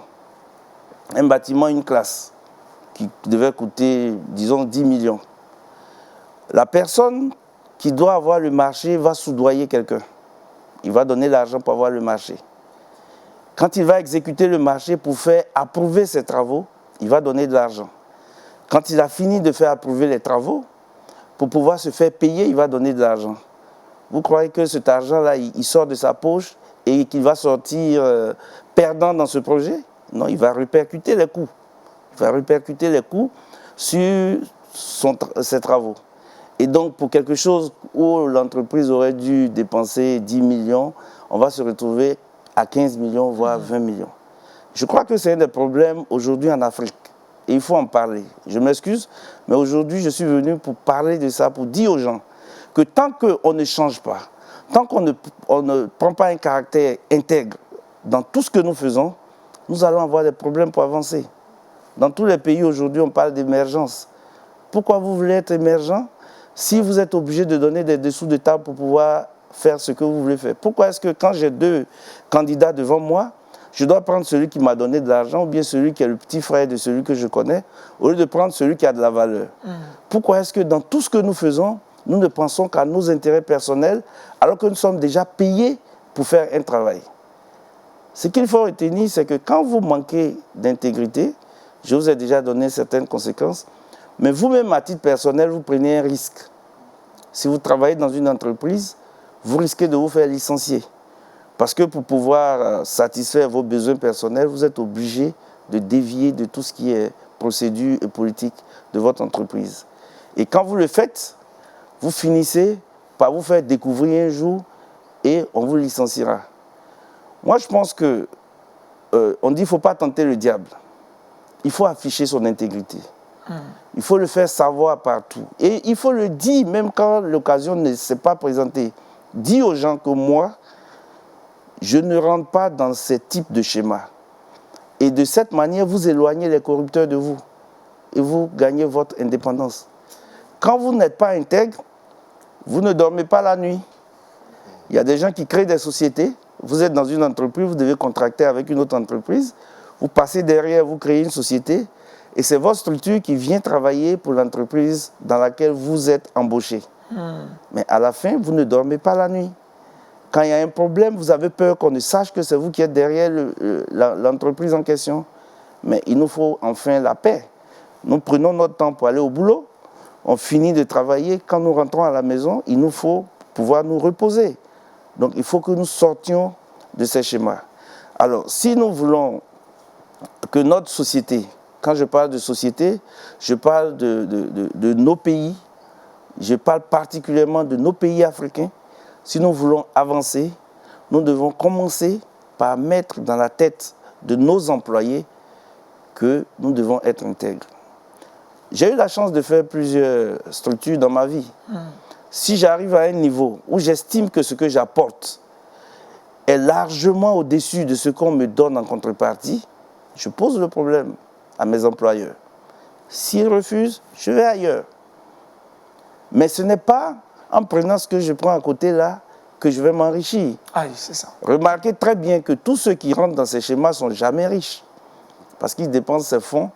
Un bâtiment, une classe, qui devait coûter, disons, 10 millions. La personne qui doit avoir le marché va soudoyer quelqu'un. Il va donner l'argent pour avoir le marché. Quand il va exécuter le marché pour faire approuver ses travaux, il va donner de l'argent. Quand il a fini de faire approuver les travaux, pour pouvoir se faire payer, il va donner de l'argent. Vous croyez que cet argent-là, il sort de sa poche et qu'il va sortir perdant dans ce projet? Non, il va répercuter les coûts. Il va répercuter les coûts sur ses travaux. Et donc, pour quelque chose où l'entreprise aurait dû dépenser 10 millions, on va se retrouver à 15 millions, voire 20 millions. Je crois que c'est un des problèmes aujourd'hui en Afrique. Et il faut en parler. Je m'excuse, mais aujourd'hui, je suis venu pour parler de ça, pour dire aux gens que tant qu'on ne change pas, tant qu'on ne prend pas un caractère intègre dans tout ce que nous faisons, nous allons avoir des problèmes pour avancer. Dans tous les pays aujourd'hui, on parle d'émergence. Pourquoi vous voulez être émergent si vous êtes obligé de donner des dessous de table pour pouvoir faire ce que vous voulez faire? Pourquoi est-ce que quand j'ai deux candidats devant moi, je dois prendre celui qui m'a donné de l'argent ou bien celui qui est le petit frère de celui que je connais, au lieu de prendre celui qui a de la valeur? Pourquoi est-ce que dans tout ce que nous faisons, nous ne pensons qu'à nos intérêts personnels alors que nous sommes déjà payés pour faire un travail? Ce qu'il faut retenir, c'est que quand vous manquez d'intégrité, je vous ai déjà donné certaines conséquences, mais vous-même, à titre personnel, vous prenez un risque. Si vous travaillez dans une entreprise, vous risquez de vous faire licencier. Parce que pour pouvoir satisfaire vos besoins personnels, vous êtes obligé de dévier de tout ce qui est procédure et politique de votre entreprise. Et quand vous le faites, vous finissez par vous faire découvrir un jour et on vous licenciera. Moi, je pense que on dit qu'il ne faut pas tenter le diable. Il faut afficher son intégrité. Il faut le faire savoir partout. Et il faut le dire, même quand l'occasion ne s'est pas présentée. Dis aux gens que moi, je ne rentre pas dans ce type de schéma. Et de cette manière, vous éloignez les corrupteurs de vous. Et vous gagnez votre indépendance. Quand vous n'êtes pas intègre, vous ne dormez pas la nuit. Il y a des gens qui créent des sociétés. Vous êtes dans une entreprise, vous devez contracter avec une autre entreprise. Vous passez derrière, vous créez une société. Et c'est votre structure qui vient travailler pour l'entreprise dans laquelle vous êtes embauché. Mais à la fin, vous ne dormez pas la nuit. Quand il y a un problème, vous avez peur qu'on ne sache que c'est vous qui êtes derrière l'entreprise en question. Mais il nous faut enfin la paix. Nous prenons notre temps pour aller au boulot. On finit de travailler. Quand nous rentrons à la maison, il nous faut pouvoir nous reposer. Donc il faut que nous sortions de ces schémas. Alors, si nous voulons que notre société, quand je parle de société, je parle de nos pays, je parle particulièrement de nos pays africains. Si nous voulons avancer, nous devons commencer par mettre dans la tête de nos employés que nous devons être intègres. J'ai eu la chance de faire plusieurs structures dans ma vie. Si j'arrive à un niveau où j'estime que ce que j'apporte est largement au-dessus de ce qu'on me donne en contrepartie, je pose le problème à mes employeurs. S'ils refusent, je vais ailleurs. Mais ce n'est pas en prenant ce que je prends à côté là que je vais m'enrichir. Ah oui, c'est ça. Remarquez très bien que tous ceux qui rentrent dans ces schémas ne sont jamais riches. Parce qu'ils dépensent ces fonds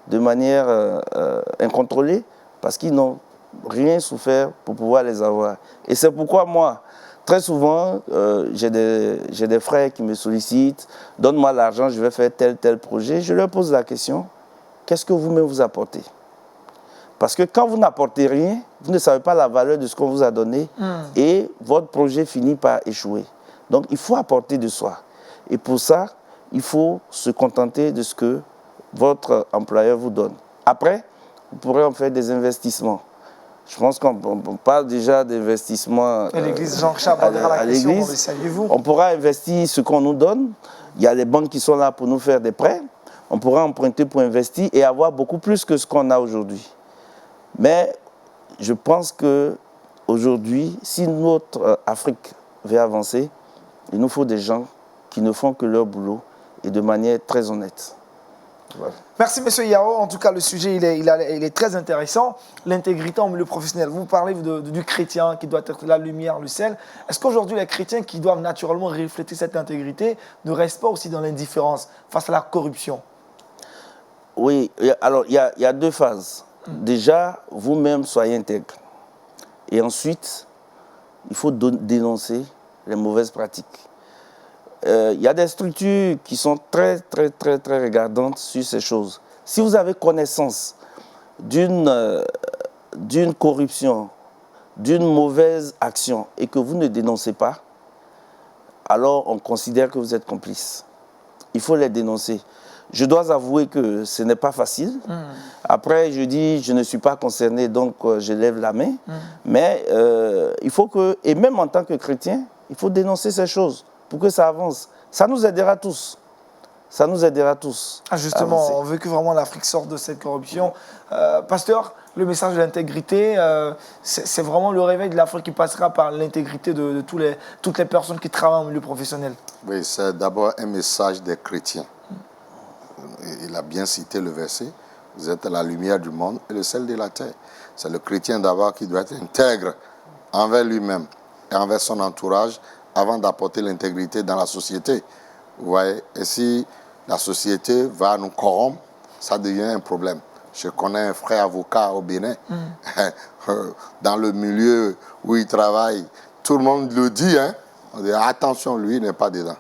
de manière incontrôlée, parce qu'ils n'ont rien souffert pour pouvoir les avoir. Et c'est pourquoi moi, très souvent, j'ai des frères qui me sollicitent, donne-moi l'argent, je vais faire tel projet. Je leur pose la question, qu'est-ce que vous-même vous apportez? Parce que quand vous n'apportez rien, vous ne savez pas la valeur de ce qu'on vous a donné et votre projet finit par échouer. Donc il faut apporter de soi. Et pour ça, il faut se contenter de ce que votre employeur vous donne. Après, vous pourrez en faire des investissements. Je pense qu'on parle déjà d'investissement. Et l'église Jean-Charles abordera la question, le saviez-vous? On pourra investir ce qu'on nous donne. Il y a les banques qui sont là pour nous faire des prêts. On pourra emprunter pour investir et avoir beaucoup plus que ce qu'on a aujourd'hui. Mais je pense qu'aujourd'hui, si notre Afrique veut avancer, il nous faut des gens qui ne font que leur boulot et de manière très honnête. Voilà. Merci, M. Yao. En tout cas, le sujet, il est très intéressant. L'intégrité en milieu professionnel. Vous parlez du chrétien qui doit être la lumière, le sel. Est-ce qu'aujourd'hui, les chrétiens qui doivent naturellement refléter cette intégrité ne restent pas aussi dans l'indifférence face à la corruption? Oui, alors il y a deux phases. Déjà, vous-même, soyez intègre. Et ensuite, il faut dénoncer les mauvaises pratiques. Il y a des structures qui sont très regardantes sur ces choses. Si vous avez connaissance d'une corruption, d'une mauvaise action et que vous ne dénoncez pas, alors on considère que vous êtes complice. Il faut les dénoncer. Je dois avouer que ce n'est pas facile. Après, je dis, je ne suis pas concerné, donc je lève la main. Mais il faut que, et même en tant que chrétien, il faut dénoncer ces choses pour que ça avance. Ça nous aidera tous. Ça nous aidera tous. Ah justement, on veut que vraiment l'Afrique sorte de cette corruption. Pasteur, le message de l'intégrité, c'est vraiment le réveil de l'Afrique qui passera par l'intégrité de toutes les personnes qui travaillent au milieu professionnel. Oui, c'est d'abord un message des chrétiens. Il a bien cité le verset. Vous êtes la lumière du monde et le sel de la terre. C'est le chrétien d'abord qui doit être intègre envers lui-même et envers son entourage avant d'apporter l'intégrité dans la société. Vous voyez, et si la société va nous corrompre, ça devient un problème. Je connais un frère avocat au Bénin, dans le milieu où il travaille, tout le monde le dit, hein? On dit attention, lui n'est pas dedans.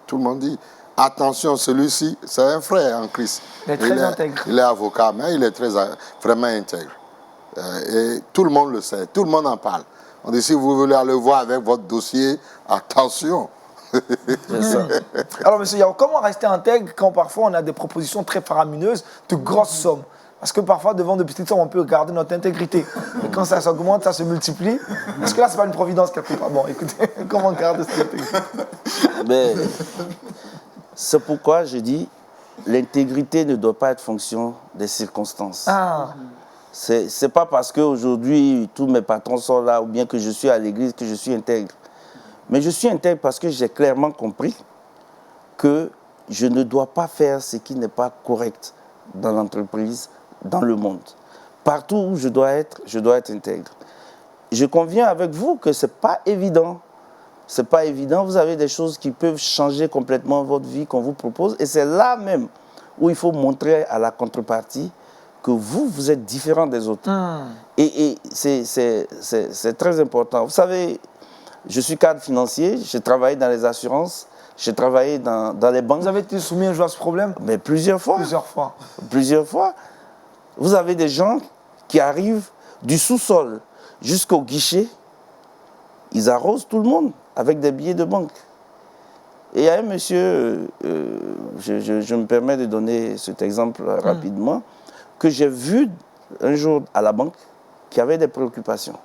Tout le monde dit attention, celui-ci, c'est un frère en Christ. Il est très intègre. Il est avocat, mais il est vraiment intègre. Et tout le monde le sait, tout le monde en parle. On dit si vous voulez aller voir avec votre dossier, attention. Alors, monsieur Yao, comment rester intègre quand parfois on a des propositions très faramineuses, de grosses sommes? Parce que parfois, devant de petites sommes, on peut garder notre intégrité. Mais quand ça s'augmente, ça se multiplie. Est-ce que là, ce n'est pas une providence quelque part? Bon, écoutez, comment garder cette intégrité? Mais c'est pourquoi je dis l'intégrité ne doit pas être fonction des circonstances. Ah. C'est pas parce qu'aujourd'hui tous mes patrons sont là ou bien que je suis à l'église que je suis intègre. Mais je suis intègre parce que j'ai clairement compris que je ne dois pas faire ce qui n'est pas correct dans l'entreprise, dans le monde. Partout où je dois être intègre. Je conviens avec vous que ce n'est pas évident. Ce n'est pas évident. Vous avez des choses qui peuvent changer complètement votre vie qu'on vous propose. Et c'est là même où il faut montrer à la contrepartie que vous êtes différent des autres. Et c'est très important. Vous savez, je suis cadre financier, j'ai travaillé dans les assurances, j'ai travaillé dans les banques. Vous avez été soumis un jour à ce problème? Mais plusieurs fois. Plusieurs fois. Plusieurs fois. Vous avez des gens qui arrivent du sous-sol jusqu'au guichet, ils arrosent tout le monde avec des billets de banque. Et il y a un monsieur, je me permets de donner cet exemple rapidement, que j'ai vu un jour à la banque qui avait des préoccupations.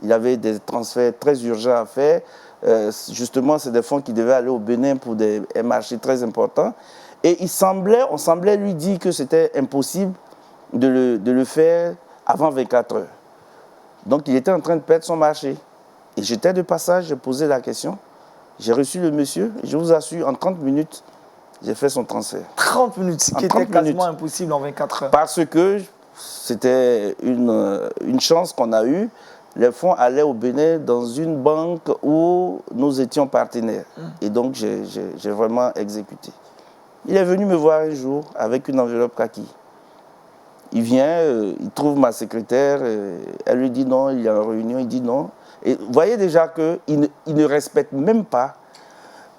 Il avait des transferts très urgents à faire. Justement, c'est des fonds qui devaient aller au Bénin pour un marché très important. Et on semblait lui dire que c'était impossible de le faire avant 24 heures. Donc, il était en train de perdre son marché. Et j'étais de passage, j'ai posé la question. J'ai reçu le monsieur, et je vous assure, en 30 minutes, j'ai fait son transfert. 30 minutes, ce qui était quasiment impossible en 24 heures. Parce que c'était une chance qu'on a eue. Les fonds allaient au Bénin dans une banque où nous étions partenaires. Et donc, j'ai vraiment exécuté. Il est venu me voir un jour avec une enveloppe kaki. Il vient, il trouve ma secrétaire, elle lui dit non, il y a une réunion, il dit non. Et vous voyez déjà qu'il ne respecte même pas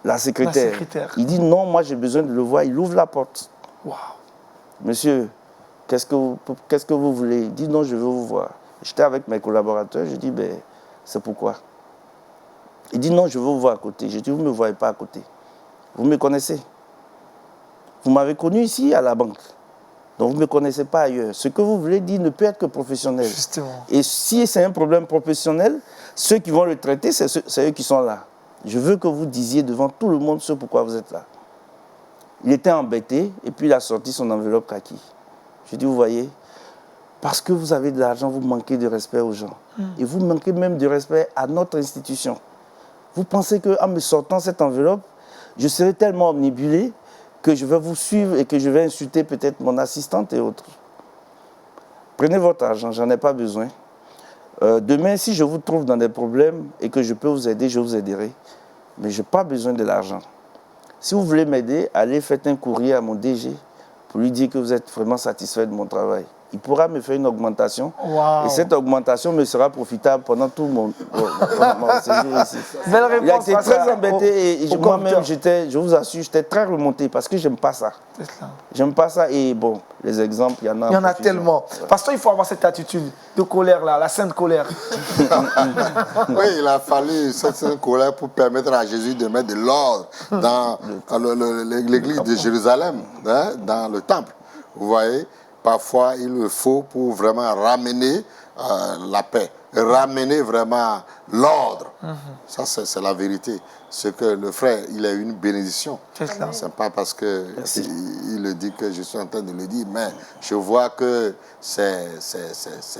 la secrétaire. Il dit non, moi j'ai besoin de le voir, il ouvre la porte. Wow. Monsieur, qu'est-ce que vous voulez? Il dit non, je veux vous voir. J'étais avec mes collaborateurs, je dis ben, c'est pourquoi? Il dit non, je veux vous voir à côté. Je dis vous ne me voyez pas à côté. Vous me connaissez? Vous m'avez connu ici à la banque. Donc vous ne me connaissez pas ailleurs. Ce que vous voulez dire ne peut être que professionnel. Justement. Et si c'est un problème professionnel, ceux qui vont le traiter, c'est eux qui sont là. Je veux que vous disiez devant tout le monde ce pourquoi vous êtes là. Il était embêté et puis il a sorti son enveloppe kaki. Je dis, vous voyez, parce que vous avez de l'argent, vous manquez de respect aux gens. Et vous manquez même de respect à notre institution. Vous pensez qu'en me sortant cette enveloppe, je serai tellement omnibulé que je vais vous suivre et que je vais insulter peut-être mon assistante et autres. Prenez votre argent, j'en ai pas besoin. Demain, si je vous trouve dans des problèmes et que je peux vous aider, je vous aiderai. Mais je n'ai pas besoin de l'argent. Si vous voulez m'aider, allez faire un courrier à mon DG pour lui dire que vous êtes vraiment satisfait de mon travail. Il pourra me faire une augmentation. Wow. Et cette augmentation me sera profitable pendant tout mon séjour ici. Belle réponse. Il a été face à- très embêté et au moi-même, conducteur. je vous assure, j'étais très remonté parce que je n'aime pas ça. C'est cela. J'aime pas ça et bon, les exemples, il y en a. Il y en a profusion. tellement. Pasteur, il faut avoir cette attitude de colère là, la sainte colère. Oui, il a fallu cette colère pour permettre à Jésus de mettre de l'ordre dans l'église de Jérusalem, hein, dans le temple. Vous voyez, parfois il le faut pour vraiment ramener la paix, ramener vraiment l'ordre. Ça, c'est la vérité. C'est que le frère, il a eu une bénédiction. C'est cela. C'est pas parce que il le dit que je suis en train de le dire, mais je vois que c'est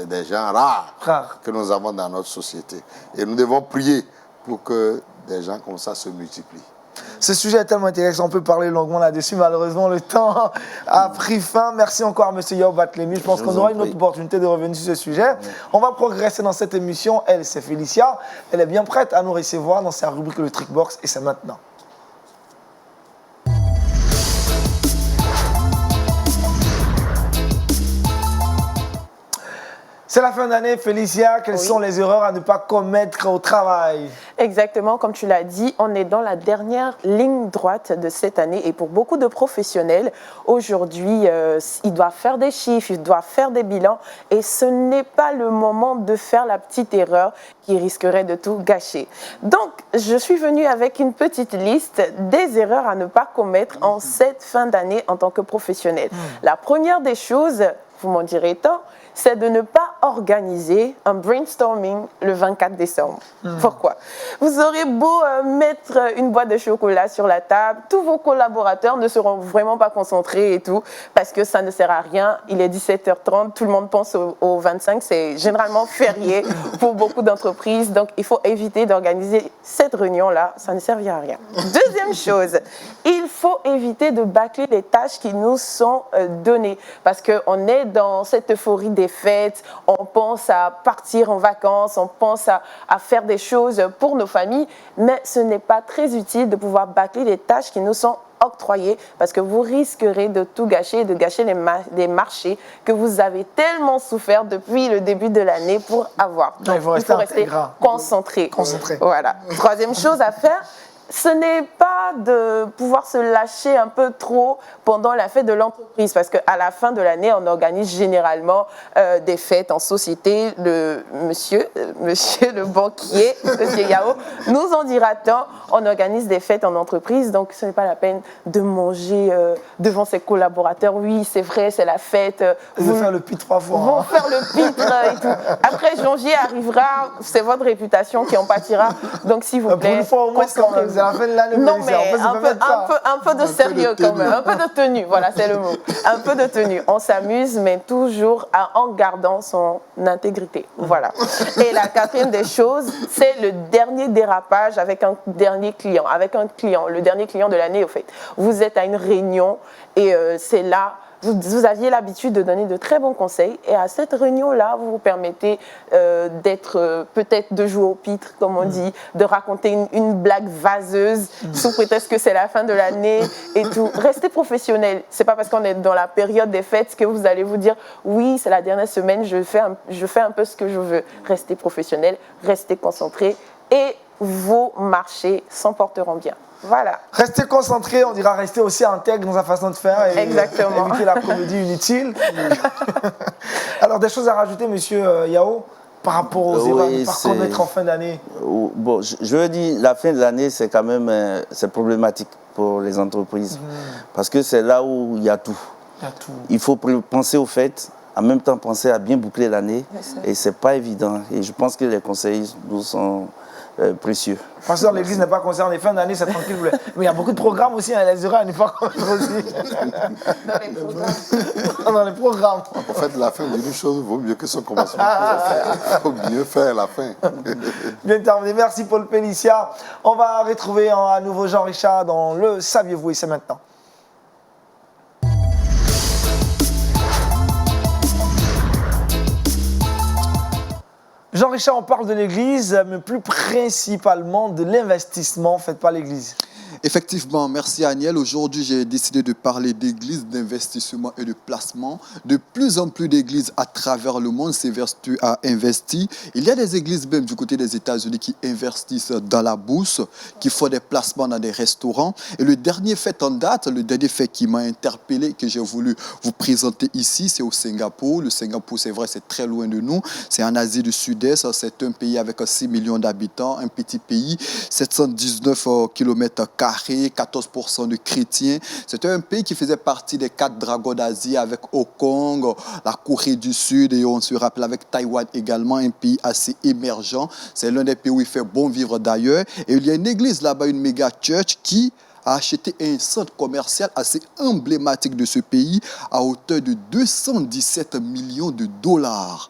des gens rares que nous avons dans notre société. Et nous devons prier pour que des gens comme ça se multiplient. Ce sujet est tellement intéressant, on peut parler longuement là-dessus. Malheureusement, le temps a pris fin. Merci encore à M. Yao Batlemi. Je pense qu'on aura une autre opportunité de revenir sur ce sujet. On va progresser dans cette émission. Elle, c'est Félicia. Elle est bien prête à nous recevoir dans sa rubrique Le Trickbox et c'est maintenant. C'est la fin d'année, Félicia. Quelles sont les erreurs à ne pas commettre au travail? Exactement, comme tu l'as dit, on est dans la dernière ligne droite de cette année et pour beaucoup de professionnels, aujourd'hui, ils doivent faire des chiffres, ils doivent faire des bilans et ce n'est pas le moment de faire la petite erreur qui risquerait de tout gâcher. Donc, je suis venue avec une petite liste des erreurs à ne pas commettre en cette fin d'année en tant que professionnel. La première des choses, vous m'en direz tant, c'est de ne pas organiser un brainstorming le 24 décembre. Pourquoi? Vous aurez beau mettre une boîte de chocolat sur la table, tous vos collaborateurs ne seront vraiment pas concentrés et tout, parce que ça ne sert à rien. Il est 17h30, tout le monde pense au 25, c'est généralement férié pour beaucoup d'entreprises, donc il faut éviter d'organiser cette réunion-là, ça ne servira à rien. Deuxième chose, il faut éviter de bâcler les tâches qui nous sont données, parce qu'on est dans cette euphorie des fêtes, on pense à partir en vacances, on pense à faire des choses pour nos familles, mais ce n'est pas très utile de pouvoir bâcler les tâches qui nous sont octroyées parce que vous risquerez de tout gâcher, de gâcher les marchés que vous avez tellement souffert depuis le début de l'année pour avoir. Donc, il faut rester concentré. Concentré. Voilà. Troisième chose à faire, ce n'est pas de pouvoir se lâcher un peu trop pendant la fête de l'entreprise parce qu'à la fin de l'année, on organise généralement des fêtes en société. Monsieur le banquier, monsieur Yao, nous en dira tant. On organise des fêtes en entreprise, donc ce n'est pas la peine de manger devant ses collaborateurs. Oui, c'est vrai, c'est la fête. Vous faire le pitre 3 fois. Vont faire le pitre et tout. Après, janvier arrivera, c'est votre réputation qui en pâtira. Donc, s'il vous plaît, pour une fois au moins, quand même, c'est la fin de l'année. non, mais un peu de sérieux quand même, un peu de tenue, voilà, c'est le mot. Un peu de tenue. On s'amuse, mais toujours en gardant son intégrité. Voilà. Et la quatrième des choses, c'est le dernier dérapage avec un dernier client. Avec un client, le dernier client de l'année, au fait. Vous êtes à une réunion et c'est là. Vous aviez l'habitude de donner de très bons conseils et à cette réunion-là, vous vous permettez d'être peut-être de jouer au pitre, comme on dit, de raconter une blague vaseuse sous prétexte que c'est la fin de l'année et tout. Restez professionnel. C'est pas parce qu'on est dans la période des fêtes que vous allez vous dire oui, c'est la dernière semaine, je fais un peu ce que je veux. Restez professionnel, restez concentré et vos marchés s'en porteront bien. Voilà. Restez concentré, on dira rester aussi intègre dans sa façon de faire et exactement. Éviter la comédie inutile. Alors, des choses à rajouter, monsieur Yao, par rapport aux erreurs à ne pas commettre en fin d'année? Bon, je veux dire, la fin de l'année, c'est quand même c'est problématique pour les entreprises parce que c'est là où il y a tout. Il faut penser au fait, en même temps penser à bien boucler l'année. Et ce n'est pas évident. Et je pense que les conseils nous sont précieux. Pasteur, l'église n'est pas concernée. Fin d'année, c'est tranquille. Mais il y a beaucoup de programmes aussi. Hein, les horaires n'est pas aussi. Dans les programmes. En fait, la fin d'une chose vaut mieux que son commencement. Il faut mieux faire la fin. Bien terminé. Merci Paul Pellicia. On va retrouver à nouveau Jean-Richard dans le Saviez-vous et c'est maintenant. Jean-Richard, on parle de l'Église, mais plus principalement de l'investissement fait par l'Église. Effectivement, merci Aniel. Aujourd'hui, j'ai décidé de parler d'église, d'investissement et de placement. De plus en plus d'églises à travers le monde s'évertuent à investir. Il y a des églises même du côté des États-Unis qui investissent dans la bourse, qui font des placements dans des restaurants. Et le dernier fait en date, le dernier fait qui m'a interpellé, que j'ai voulu vous présenter ici, c'est au Singapour. Le Singapour, c'est vrai, c'est très loin de nous. C'est en Asie du Sud-Est. C'est un pays avec 6 millions d'habitants, un petit pays, 719 km². 14% de chrétiens. C'était un pays qui faisait partie des 4 dragons d'Asie avec Hong Kong, la Corée du Sud et on se rappelle avec Taïwan également, un pays assez émergent. C'est l'un des pays où il fait bon vivre d'ailleurs. Et il y a une église là-bas, une méga church qui a acheté un centre commercial assez emblématique de ce pays à hauteur de 217 millions de dollars.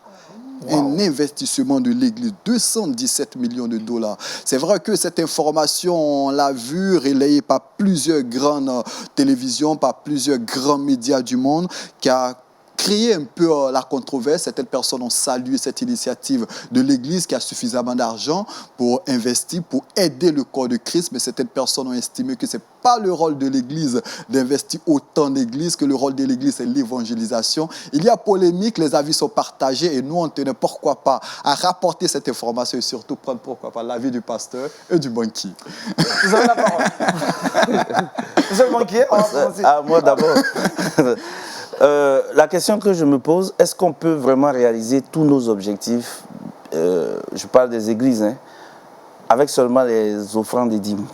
Wow. Un investissement de l'Église, 217 millions de dollars. C'est vrai que cette information, on l'a vue, relayée par plusieurs grandes télévisions, par plusieurs grands médias du monde, qui a créé un peu la controverse. Certaines personnes ont salué cette initiative de l'Église qui a suffisamment d'argent pour investir, pour aider le corps de Christ. Mais certaines personnes ont estimé que ce n'est pas le rôle de l'Église d'investir autant d'Églises, que le rôle de l'Église, c'est l'évangélisation. Il y a polémique, les avis sont partagés et nous, on tenait pourquoi pas à rapporter cette information et surtout prendre pourquoi pas l'avis du pasteur et du banquier. Vous avez la parole. Monsieur le banquier, on va commencer. Moi d'abord. La question que je me pose, est-ce qu'on peut vraiment réaliser tous nos objectifs, je parle des églises, avec seulement les offrandes et dîmes?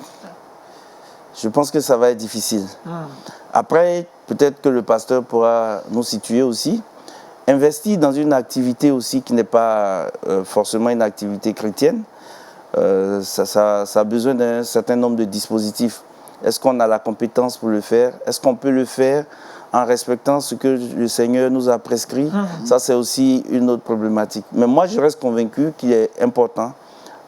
Je pense que ça va être difficile. Après, peut-être que le pasteur pourra nous situer aussi. Investir dans une activité aussi qui n'est pas forcément une activité chrétienne, ça a besoin d'un certain nombre de dispositifs. Est-ce qu'on a la compétence pour le faire? Est-ce qu'on peut le faire en respectant ce que le Seigneur nous a prescrit? Ça, c'est aussi une autre problématique. Mais moi, je reste convaincu qu'il est important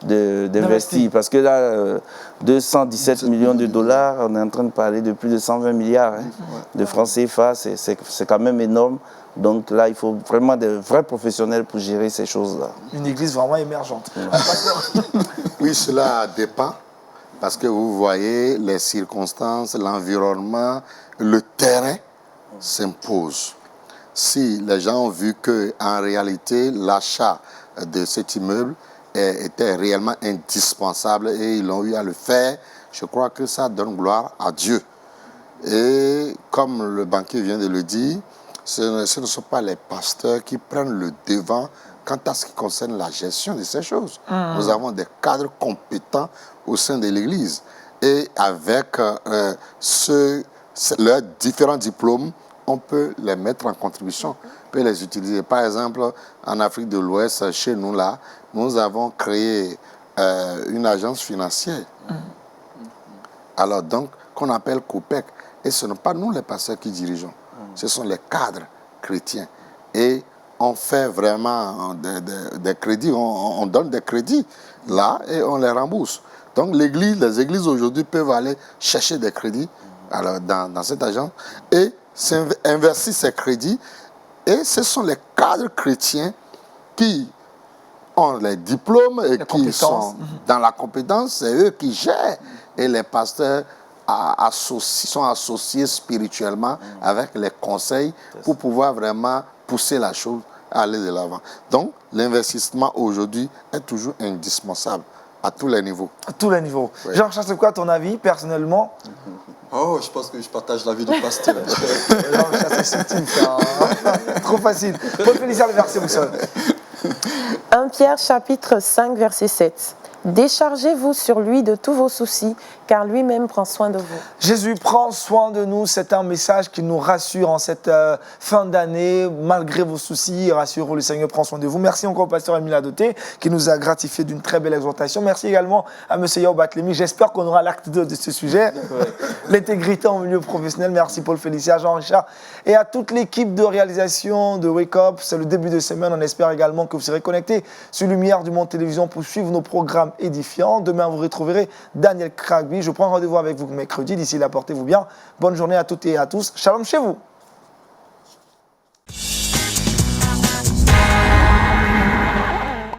d'investir. Parce que là, 217 millions de dollars, on est en train de parler de plus de 120 milliards de francs CFA. C'est quand même énorme. Donc là, il faut vraiment des vrais professionnels pour gérer ces choses-là. Une église vraiment émergente. Oui, cela dépend. Parce que vous voyez, les circonstances, l'environnement, le terrain s'impose. Si les gens ont vu qu'en réalité, l'achat de cet immeuble était réellement indispensable et ils ont eu à le faire, je crois que ça donne gloire à Dieu. Et comme le banquier vient de le dire, ce ne sont pas les pasteurs qui prennent le devant quant à ce qui concerne la gestion de ces choses. Nous avons des cadres compétents au sein de l'Église. Et avec leurs différents diplômes, on peut les mettre en contribution, on peut les utiliser. Par exemple, en Afrique de l'Ouest, chez nous là, nous avons créé une agence financière. Alors donc, qu'on appelle COPEC. Et ce ne sont pas nous les pasteurs qui dirigeons, ce sont les cadres chrétiens. Et on fait vraiment des crédits, on donne des crédits là et on les rembourse. Donc les églises aujourd'hui peuvent aller chercher des crédits alors, dans cette agence et investir ces crédits. Et ce sont les cadres chrétiens qui ont les diplômes et qui sont dans la compétence, c'est eux qui gèrent. Et les pasteurs sont associés spirituellement avec les conseils pour pouvoir vraiment pousser la chose à aller de l'avant. Donc, l'investissement aujourd'hui est toujours indispensable à tous les niveaux. À tous les niveaux. Oui. Jean-Charles, c'est quoi ton avis personnellement? Oh, je pense que je partage l'avis du pasteur. Jean-Charles, c'est subtil, ça. Trop facile. Paul Pellicia, le verset, vous savez. 1 Pierre chapitre 5, verset 7. Déchargez-vous sur lui de tous vos soucis, car lui-même prend soin de vous. Jésus prend soin de nous. C'est un message qui nous rassure en cette fin d'année. Malgré vos soucis, rassurez-vous, le Seigneur prend soin de vous. Merci encore au pasteur Emile Adoté qui nous a gratifié d'une très belle exhortation. Merci également à M. Yao Batlemi. J'espère qu'on aura l'acte 2 de ce sujet. L'intégrité en milieu professionnel. Merci Paul Félicia, Jean-Richard et à toute l'équipe de réalisation de Wake Up. C'est le début de semaine. On espère également que vous serez connectés sur Lumière du Monde Télévision pour suivre nos programmes édifiants. Demain, vous retrouverez Daniel Kragby. Je prends rendez-vous avec vous mercredi. D'ici là, portez-vous bien. Bonne journée à toutes et à tous. Shalom chez vous.